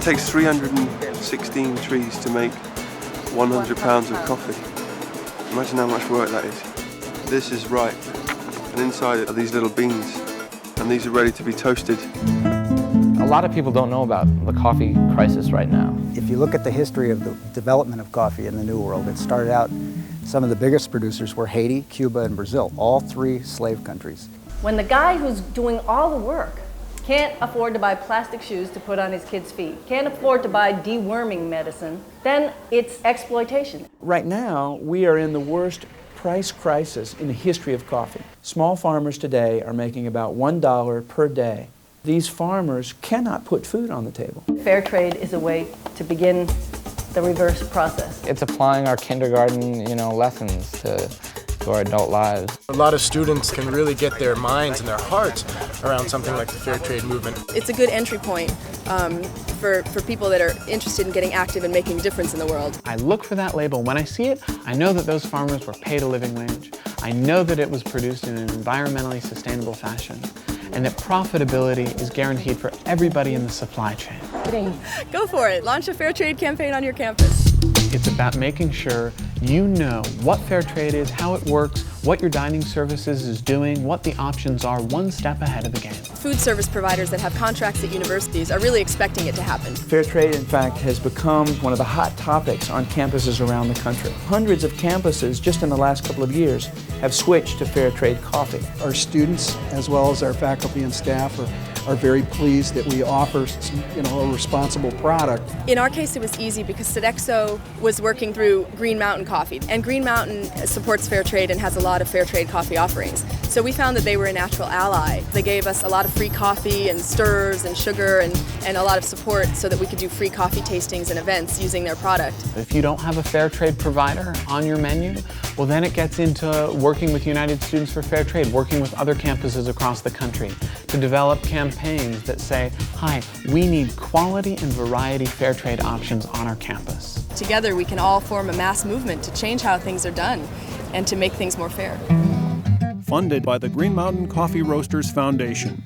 takes 316 trees to make 100 pounds of coffee. Imagine how much work that is. This is ripe, and inside it are these little beans, and these are ready to be toasted. A lot of people don't know about the coffee crisis right now. If you look at the history of the development of coffee in the New World, it started out, some of the biggest producers were Haiti, Cuba, and Brazil, all three slave countries. When the guy who's doing all the work can't afford to buy plastic shoes to put on his kids' feet, can't afford to buy deworming medicine, then it's exploitation. Right now, we are in the worst price crisis in the history of coffee. Small farmers today are making about $1 per day. These farmers cannot put food on the table. Fair trade is a way to begin the reverse process. It's applying our kindergarten, lessons to our adult lives. A lot of students can really get their minds and their hearts around something like the fair trade movement. It's a good entry point for people that are interested in getting active and making a difference in the world. I look for that label. When I see it, I know that those farmers were paid a living wage. I know that it was produced in an environmentally sustainable fashion, and that profitability is guaranteed for everybody in the supply chain. Go for it. Launch a fair trade campaign on your campus. It's about making sure you know what fair trade is, how it works, what your dining services is doing, what the options are, one step ahead of the game. Food service providers that have contracts at universities are really expecting it to happen. Fair trade, in fact, has become one of the hot topics on campuses around the country. Hundreds of campuses just in the last couple of years have switched to fair trade coffee. Our students, as well as our faculty and staff, are very pleased that we offer a responsible product. In our case, it was easy because Sodexo was working through Green Mountain Coffee, and Green Mountain supports fair trade and has a lot of fair trade coffee offerings. So we found that they were a natural ally. They gave us a lot of free coffee and stirs and sugar and a lot of support so that we could do free coffee tastings and events using their product. If you don't have a fair trade provider on your menu, well then it gets into working with United Students for Fair Trade, working with other campuses across the country to develop campaigns that say, hi, we need quality and variety fair trade options on our campus. Together we can all form a mass movement to change how things are done and to make things more fair. Funded by the Green Mountain Coffee Roasters Foundation.